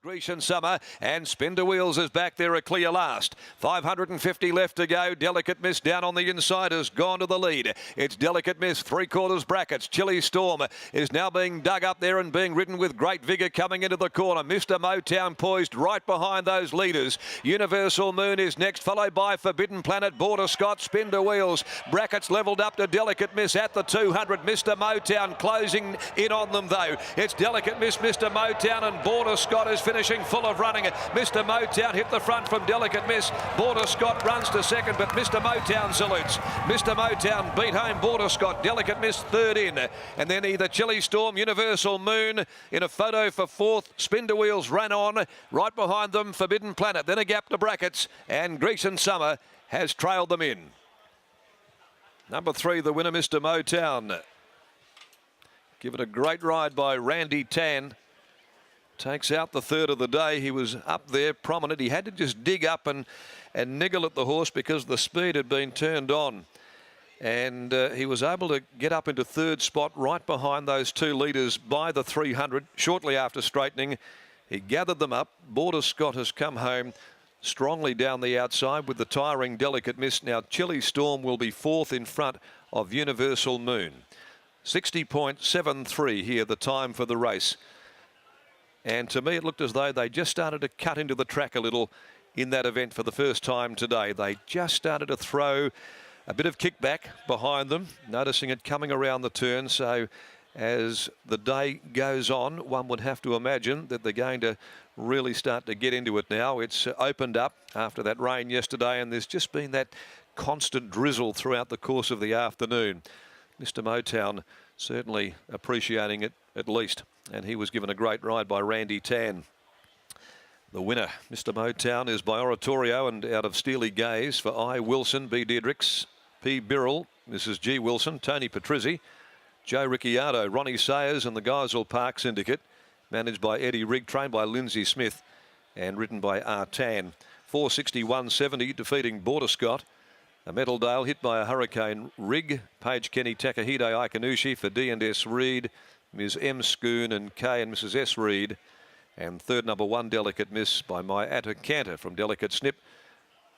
Grecian Summer and Spinda Wheels is back there a clear last. 550 left to go. Delicate Miss down on the inside has gone to the lead. It's Delicate Miss, 3/4 brackets. Chilly Storm is now being dug up there and being ridden with great vigour coming into the corner. Mr. Motown poised right behind those leaders. Universal Moon is next, followed by Forbidden Planet, Border Scott, Spinda Wheels. Brackets levelled up to Delicate Miss at the 200. Mr. Motown closing in on them though. It's Delicate Miss, Mr. Motown, and Border Scott is finishing full of running. Mr. Motown hit the front from Delicate Miss. Border Scott runs to second, but Mr. Motown salutes. Mr. Motown beat home Border Scott. Delicate Miss third in. And then either Chilly Storm, Universal Moon in a photo for fourth. Spinda Wheels ran on. Right behind them, Forbidden Planet. Then a gap to brackets. And Grecian Summer has trailed them in. Number 3, the winner, Mr. Motown. Given a great ride by Randy Tan. Takes out the third of the day. He was up there prominent. He had to just dig up and niggle at the horse because the speed had been turned on. And he was able to get up into third spot right behind those two leaders by the 300 shortly after straightening. He gathered them up. Border Scott has come home strongly down the outside with the tiring Delicate Miss. Now Chilly Storm will be fourth in front of Universal Moon. 60.73 here, the time for the race. And to me, it looked as though they just started to cut into the track a little in that event for the first time today. They just started to throw a bit of kickback behind them, noticing it coming around the turn. So as the day goes on, one would have to imagine that they're going to really start to get into it now. It's opened up after that rain yesterday, and there's just been that constant drizzle throughout the course of the afternoon. Mr. Motown certainly appreciating it at least, and he was given a great ride by Randy Tan. The winner, Mr. Motown, is by Oratorio and out of Steely Gaze for I. Wilson, B. Diedrichs, P. Birrell, Mrs. G. Wilson, Tony Patrizzi, Joe Ricciardo, Ronnie Sayers and the Geisel Park Syndicate, managed by Eddie Rigg, trained by Lindsay Smith and ridden by R. Tan. 461.70 defeating Border Scott. A Meadowdale hit by a Hurricane Rig, Page Kenny Takahide Ikanushi for D&S Reed, Ms. M. Schoon and K and Mrs. S. Reed. And third, number 1, Delicate Miss by My Atta Canter from Delicate Snip.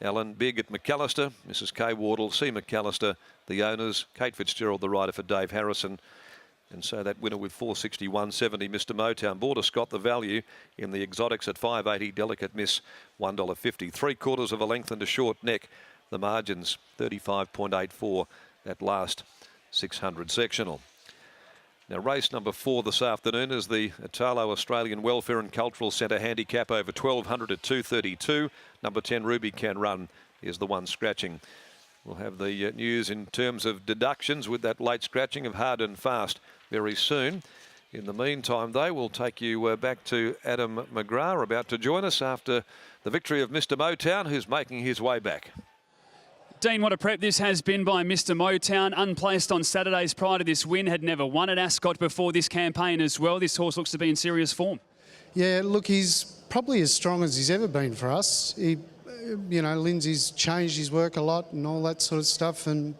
Alan Bigg at McAllister, Mrs. K. Wardle, C. McAllister, the owners, Kate Fitzgerald, the rider for Dave Harrison. And so that winner with 461.70, Mr. Motown. Border Scott, the value in the exotics at 5.80, Delicate Miss, $1.50. 3/4 of a length and a short neck. The margins 35.84 that last 600 sectional. Now race number 4 this afternoon is the Italo Australian Welfare and Cultural Centre handicap over 1200 at 232. Number 10 Ruby Can Run is the one scratching. We'll have the news in terms of deductions with that late scratching of Hard and Fast very soon. In the meantime, though, we'll take you back to Adam McGrath, about to join us after the victory of Mr. Motown, who's making his way back. Dean, what a prep this has been by Mr. Motown. Unplaced on Saturdays prior to this win, had never won at Ascot before this campaign as well. This horse looks to be in serious form. Yeah, look, he's probably as strong as he's ever been for us. He, you know, Lindsay's changed his work a lot and all that sort of stuff, and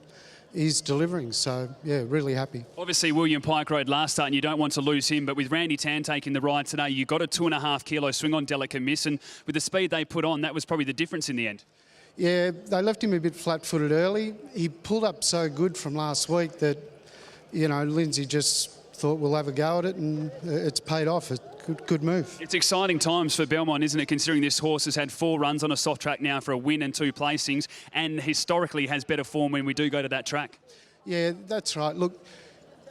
he's delivering. So, yeah, really happy. Obviously, William Pike rode last start and you don't want to lose him, but with Randy Tan taking the ride today, you got a 2.5 kilo swing on Delicate Miss, and with the speed they put on, that was probably the difference in the end. Yeah, they left him a bit flat-footed early. He pulled up so good from last week that, you know, Lindsay just thought we'll have a go at it, and it's paid off. It's good move. It's exciting times for Belmont, isn't it, considering this horse has had 4 runs on a soft track now for a win and 2 placings, and historically has better form when we do go to that track. Yeah, that's right. Look,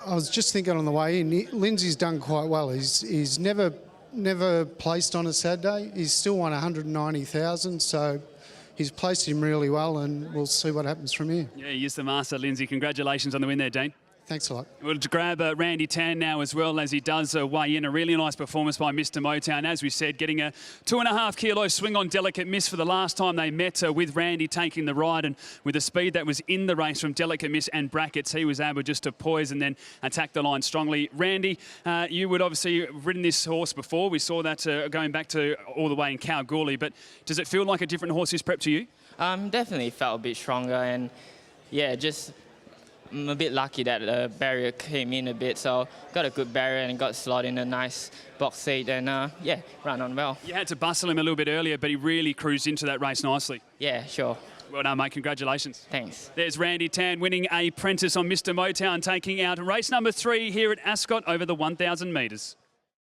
I was just thinking on the way in, Lindsay's done quite well. He's never placed on a Saturday. He's still won 190,000, so he's placed him really well, and we'll see what happens from here. Yeah, he is the master, Lindsay. Congratulations on the win there, Dean. Thanks a lot. We'll grab Randy Tan now as well as he does weigh in. A really nice performance by Mr. Motown. As we said, getting a 2.5 kilo swing on Delicate Miss for the last time they met with Randy taking the ride, and with the speed that was in the race from Delicate Miss and brackets, he was able just to poise and then attack the line strongly. Randy, you would obviously ridden this horse before. We saw that going back to all the way in Kalgoorlie, but does it feel like a different horse this prep to you? Definitely felt a bit stronger, and yeah, just I'm a bit lucky that the barrier came in a bit, so got a good barrier and got slot in a nice box seat, and yeah, ran on well. You had to bustle him a little bit earlier, but he really cruised into that race nicely. Yeah, sure. Well done, mate. Congratulations. Thanks. There's Randy Tan winning a Prentice on Mr. Motown, taking out race number 3 here at Ascot over the 1,000 metres.